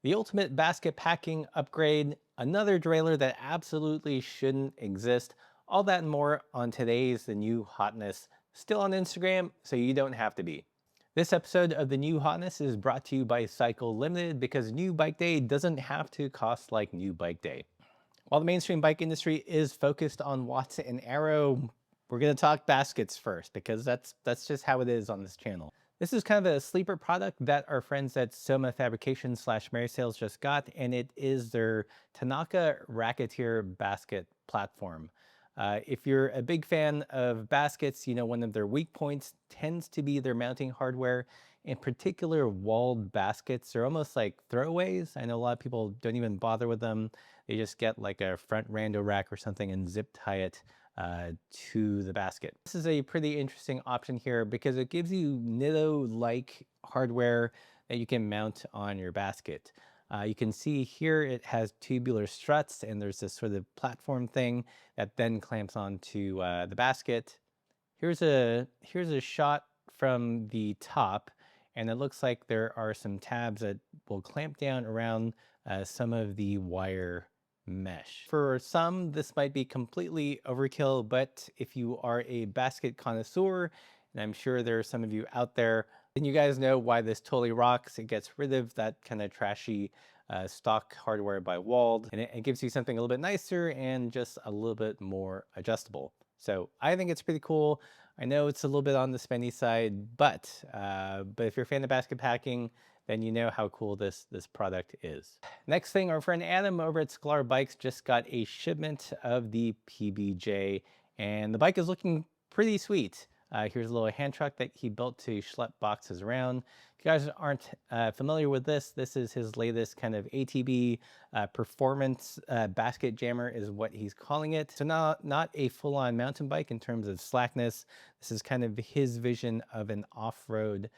The ultimate basket packing upgrade, another derailleur that absolutely shouldn't exist. All that and more on today's The New Hotness, still on Instagram, so you don't have to be. This episode of The New Hotness is brought to you by Cycle Limited because New Bike Day doesn't have to cost like New Bike Day. While the mainstream bike industry is focused on Watts and Arrow, we're going to talk baskets first because that's just how it is on this channel. This is kind of a sleeper product that our friends at Soma Fabrication / Mary Sales just got, and it is their Tanaka Racketeer basket platform. If you're a big fan of baskets, you know one of their weak points tends to be their mounting hardware. In particular, walled baskets are almost like throwaways. I know a lot of people don't even bother with them. They just get like a front rando rack or something and zip tie it to the basket. This is a pretty interesting option here because it gives you Nitto-like hardware that you can mount on your basket. You can see here it has tubular struts and there's this sort of platform thing that then clamps onto the basket. Here's a shot from the top, and it looks like there are some tabs that will clamp down around some of the wire mesh. For some, this might be completely overkill, but if you are a basket connoisseur, and I'm sure there are some of you out there, then you guys know why this totally rocks. It gets rid of that kind of trashy stock hardware by Walled, and it gives you something a little bit nicer and just a little bit more adjustable. So I think it's pretty cool. I know it's a little bit on the spendy side, but if you're a fan of basket packing, then you know how cool this product is. Next thing, our friend Adam over at Sklar Bikes just got a shipment of the PBJ, and the bike is looking pretty sweet. Here's a little hand truck that he built to schlep boxes around. If you guys aren't familiar with this, this is his latest kind of ATB performance basket jammer is what he's calling it. So not a full-on mountain bike in terms of slackness. This is kind of his vision of an off-road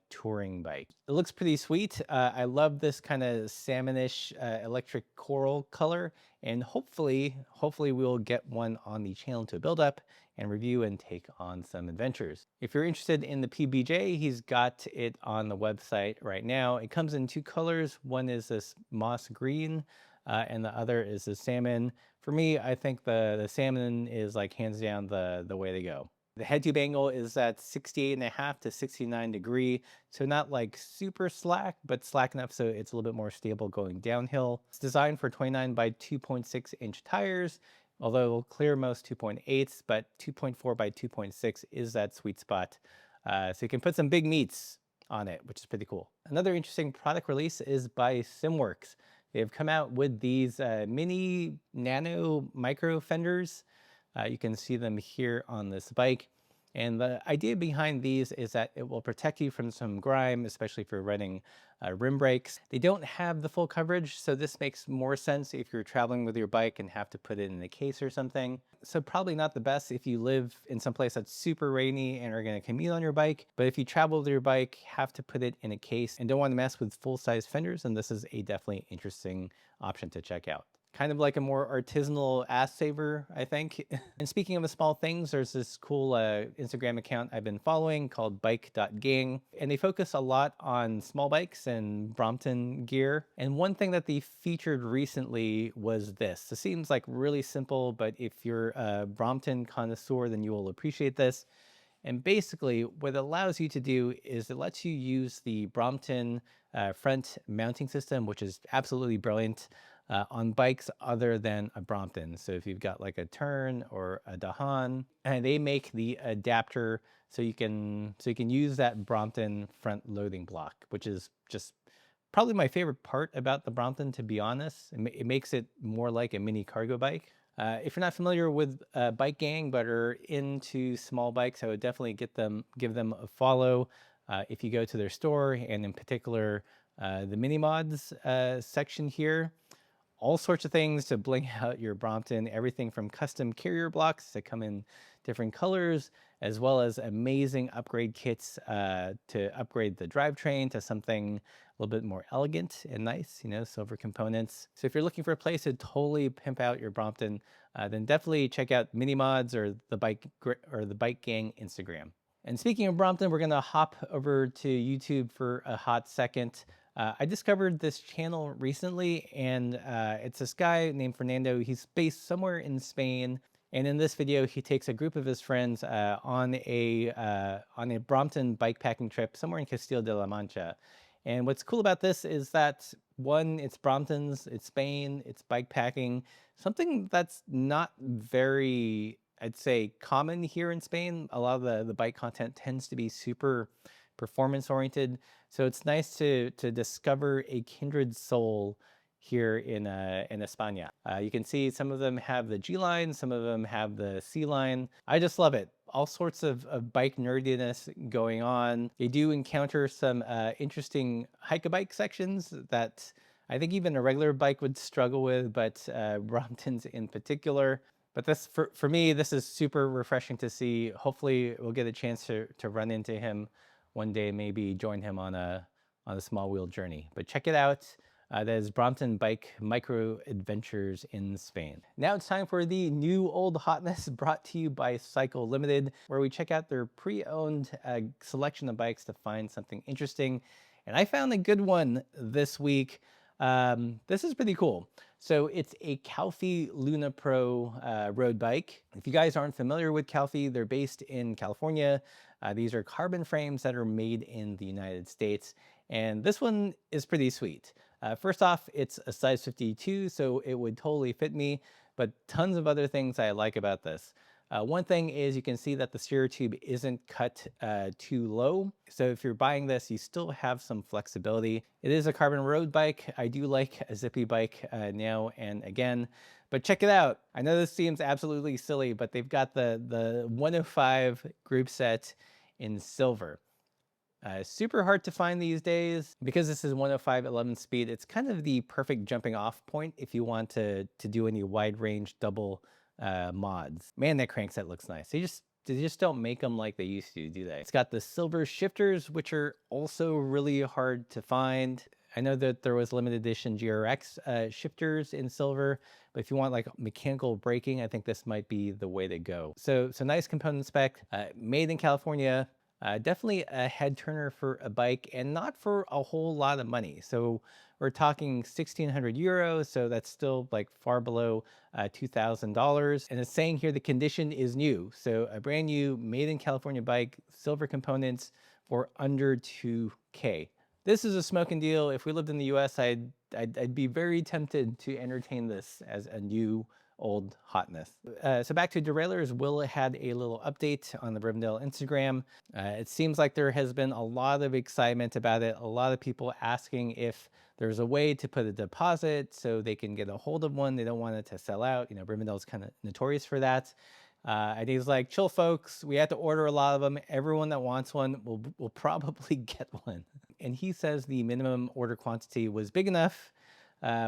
touring bike. It looks pretty sweet. I love this kind of salmonish electric coral color, and hopefully we'll get one on the channel to build up and review and take on some adventures. If you're interested in the PBJ, he's got it on the website right now. It comes in two colors. One is this moss green and the other is the salmon. For me, I think the salmon is like hands down the way to go. The head tube angle is at 68.5 to 69 degree. So not like super slack, but slack enough so it's a little bit more stable going downhill. It's designed for 29 by 2.6 inch tires, although it'll clear most 2.8s, but 2.4 by 2.6 is that sweet spot. So you can put some big meats on it, which is pretty cool. Another interesting product release is by Simworks. They've come out with these mini nano micro fenders. You can see them here on this bike. And the idea behind these is that it will protect you from some grime, especially if you're running rim brakes. They don't have the full coverage, so this makes more sense if you're traveling with your bike and have to put it in a case or something. So probably not the best if you live in some place that's super rainy and are going to commute on your bike. But if you travel with your bike, have to put it in a case and don't want to mess with full-size fenders, then this is a definitely interesting option to check out. Kind of like a more artisanal ass saver, I think. And speaking of the small things, there's this cool Instagram account I've been following called bike.gang. And they focus a lot on small bikes and Brompton gear. And one thing that they featured recently was this. It seems like really simple, but if you're a Brompton connoisseur, then you will appreciate this. And basically, what it allows you to do is it lets you use the Brompton front mounting system, which is absolutely brilliant. On bikes other than a Brompton. So if you've got like a Tern or a Dahan, and they make the adapter so you can use that Brompton front loading block, which is just probably my favorite part about the Brompton, to be honest. It makes it more like a mini cargo bike. If you're not familiar with Bike Gang but are into small bikes, I would definitely give them a follow. If you go to their store, and in particular the mini mods section here, all sorts of things to bling out your Brompton, everything from custom carrier blocks that come in different colors, as well as amazing upgrade kits to upgrade the drivetrain to something a little bit more elegant and nice, you know, silver components. So if you're looking for a place to totally pimp out your Brompton, then definitely check out Mini Mods or the Bike Gang Instagram. And speaking of Brompton, we're gonna hop over to YouTube for a hot second. I discovered this channel recently, and it's this guy named Fernando. He's based somewhere in Spain, and in this video, he takes a group of his friends on a Brompton bikepacking trip somewhere in Castile de la Mancha. And what's cool about this is that one, it's Bromptons, it's Spain, it's bikepacking, something that's not very, I'd say, common here in Spain. A lot of the bike content tends to be super performance oriented. So it's nice to discover a kindred soul here in España. You can see some of them have the G line, some of them have the C line. I just love it. All sorts of bike nerdiness going on. They do encounter some interesting hike-a-bike sections that I think even a regular bike would struggle with, but Bromptons in particular. But this, for me, this is super refreshing to see. Hopefully we'll get a chance to run into him one day, maybe join him on a small wheel journey. But check it out. That is Brompton Bike Micro Adventures in Spain. Now it's time for the new old hotness brought to you by Cycle Limited, where we check out their pre-owned selection of bikes to find something interesting. And I found a good one this week. This is pretty cool. So it's a Calfee Luna Pro road bike. If you guys aren't familiar with Calfee, they're based in California. These are carbon frames that are made in the United States. And this one is pretty sweet. First off, it's a size 52, so it would totally fit me, but tons of other things I like about this. One thing is you can see that the steer tube isn't cut too low. So if you're buying this, you still have some flexibility. It is a carbon road bike. I do like a zippy bike now and again, but check it out. I know this seems absolutely silly, but they've got the 105 group set in silver. Super hard to find these days. Because this is 105 11 speed, it's kind of the perfect jumping off point if you want to do any wide range double mods. Man, that crankset looks nice. They just don't make them like they used to, do they? It's got the silver shifters, which are also really hard to find. I know that there was limited edition GRX shifters in silver, but if you want like mechanical braking, I think this might be the way to go. So nice component spec, made in California. Definitely a head turner for a bike and not for a whole lot of money. So we're talking 1,600 euros. So that's still like far below $2,000. And it's saying here the condition is new. So a brand new made in California bike, silver components for under 2K. This is a smoking deal. If we lived in the US, I'd be very tempted to entertain this as a new old hotness. So back to derailleurs, Will had a little update on the Rivendell Instagram. It seems like there has been a lot of excitement about it. A lot of people asking if there's a way to put a deposit so they can get a hold of one. They don't want it to sell out. You know, Rivendell's kind of notorious for that. And he's like, chill folks, we have to order a lot of them. Everyone that wants one will probably get one. And he says the minimum order quantity was big enough.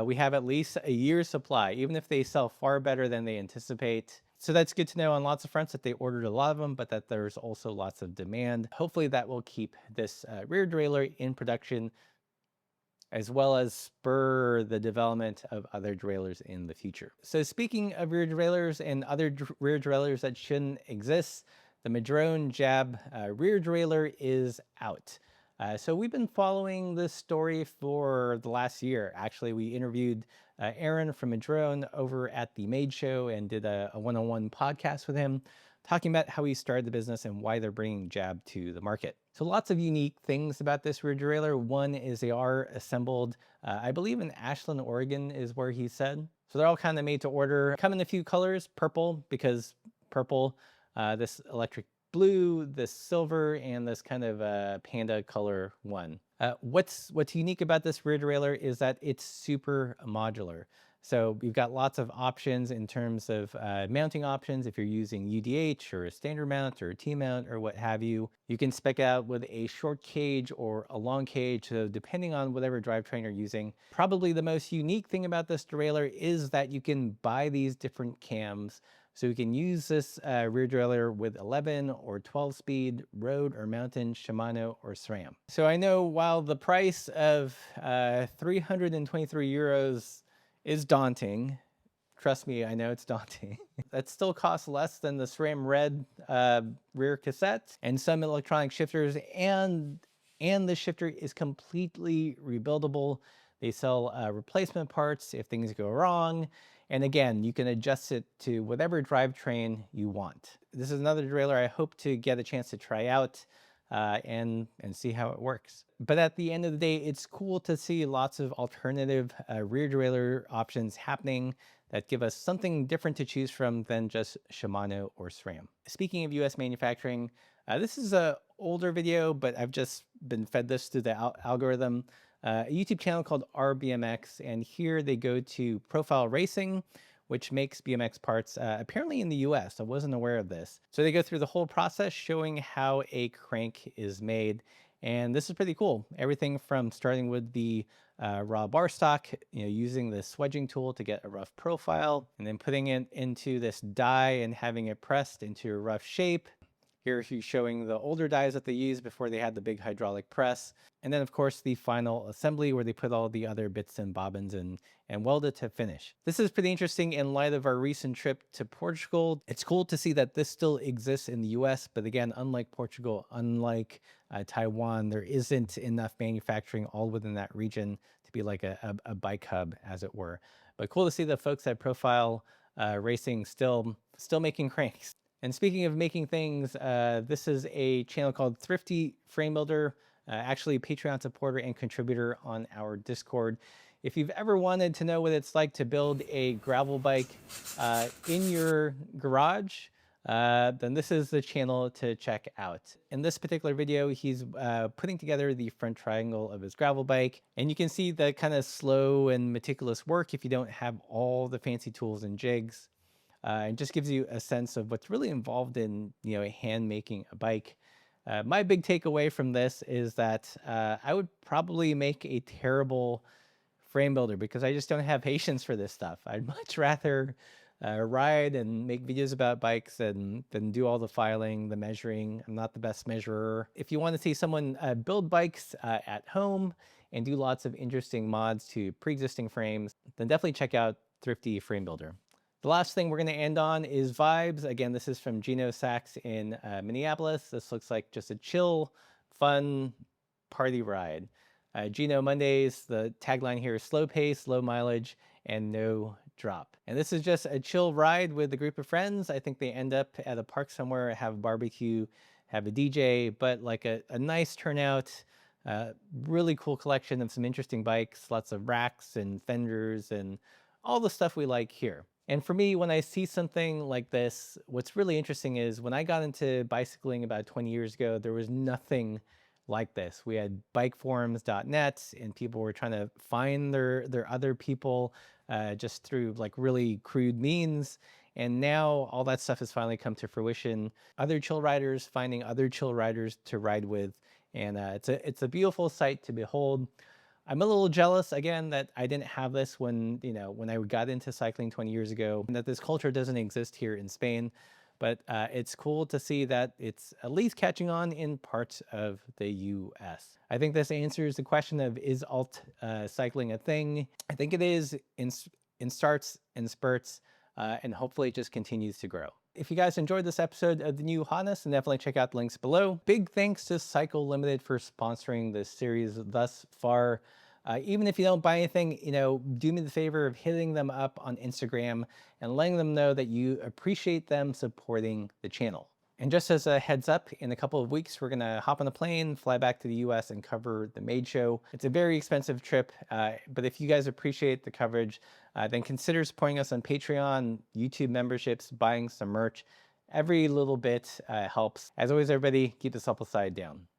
We have at least a year's supply, even if they sell far better than they anticipate. So that's good to know on lots of fronts that they ordered a lot of them, but that there's also lots of demand. Hopefully that will keep this rear derailleur in production, as well as spur the development of other derailleurs in the future. So speaking of rear derailleurs and other rear derailleurs that shouldn't exist, the Madrone Jab rear derailleur is out. So we've been following this story for the last year. Actually, we interviewed Aaron from Madrone over at the Made Show and did a one-on-one podcast with him, talking about how he started the business and why they're bringing Jab to the market. So lots of unique things about this rear derailleur. One is they are assembled, I believe in Ashland, Oregon is where he said. So they're all kind of made to order. Come in a few colors, purple, because purple, this electric blue, this silver, and this kind of panda color one. What's unique about this rear derailleur is that it's super modular. So we've got lots of options in terms of mounting options. If you're using UDH or a standard mount or a T-mount or what have you, you can spec out with a short cage or a long cage. So depending on whatever drivetrain you're using, probably the most unique thing about this derailleur is that you can buy these different cams. So you can use this rear derailleur with 11 or 12 speed, road or mountain, Shimano or SRAM. So I know while the price of 323 euros is daunting, trust me, I know it's daunting. That still costs less than the SRAM Red rear cassette and some electronic shifters and And the shifter is completely rebuildable. They sell replacement parts if things go wrong. And again, you can adjust it to whatever drivetrain you want. This is another derailleur I hope to get a chance to try out and see how it works. But at the end of the day, it's cool to see lots of alternative rear derailleur options happening that give us something different to choose from than just Shimano or SRAM. Speaking of US manufacturing, this is a older video, but I've just been fed this through the algorithm. A YouTube channel called RBMX, and here they go to Profile Racing, which makes BMX parts apparently in the US. I wasn't aware of this. So they go through the whole process showing how a crank is made. And this is pretty cool. Everything from starting with the raw bar stock, using the swedging tool to get a rough profile, and then putting it into this die and having it pressed into a rough shape. Here he's showing the older dies that they used before they had the big hydraulic press. And then of course the final assembly where they put all the other bits and bobbins and weld it to finish. This is pretty interesting in light of our recent trip to Portugal. It's cool to see that this still exists in the US, but again, unlike Portugal, unlike Taiwan, there isn't enough manufacturing all within that region to be like a bike hub, as it were. But cool to see the folks at Profile Racing still making cranks. And speaking of making things, this is a channel called Thrifty Frame Builder, actually a Patreon supporter and contributor on our Discord. If you've ever wanted to know what it's like to build a gravel bike in your garage, then this is the channel to check out. In this particular video, he's putting together the front triangle of his gravel bike, and you can see the kind of slow and meticulous work if you don't have all the fancy tools and jigs. It just gives you a sense of what's really involved in, hand making a bike. My big takeaway from this is that I would probably make a terrible frame builder because I just don't have patience for this stuff. I'd much rather ride and make videos about bikes than do all the filing, the measuring. I'm not the best measurer. If you want to see someone build bikes at home and do lots of interesting mods to pre-existing frames, then definitely check out Thrifty Frame Builder. The last thing we're going to end on is vibes. Again, this is from Gino Sachs in Minneapolis. This looks like just a chill, fun party ride. Gino Mondays, the tagline here is slow pace, low mileage, and no drop. And this is just a chill ride with a group of friends. I think they end up at a park somewhere, have a barbecue, have a DJ, but like a nice turnout, really cool collection of some interesting bikes, lots of racks and fenders and all the stuff we like here. And for me, when I see something like this, what's really interesting is when I got into bicycling about 20 years ago, there was nothing like this. We had bikeforums.net and people were trying to find their other people just through like really crude means. And now all that stuff has finally come to fruition. Other chill riders finding other chill riders to ride with. And it's a beautiful sight to behold. I'm a little jealous, again, that I didn't have this when I got into cycling 20 years ago, and that this culture doesn't exist here in Spain. But it's cool to see that it's at least catching on in parts of the US. I think this answers the question of, is alt cycling a thing? I think it is in starts and spurts, and hopefully it just continues to grow. If you guys enjoyed this episode of The New Hotness, then definitely check out the links below. Big thanks to Cycle Limited for sponsoring this series thus far. Even if you don't buy anything, do me the favor of hitting them up on Instagram and letting them know that you appreciate them supporting the channel. And just as a heads up, in a couple of weeks, we're gonna hop on a plane, fly back to the US and cover the Maid Show. It's a very expensive trip, but if you guys appreciate the coverage, then consider supporting us on Patreon, YouTube memberships, buying some merch. Every little bit helps. As always, everybody, keep the supple side down.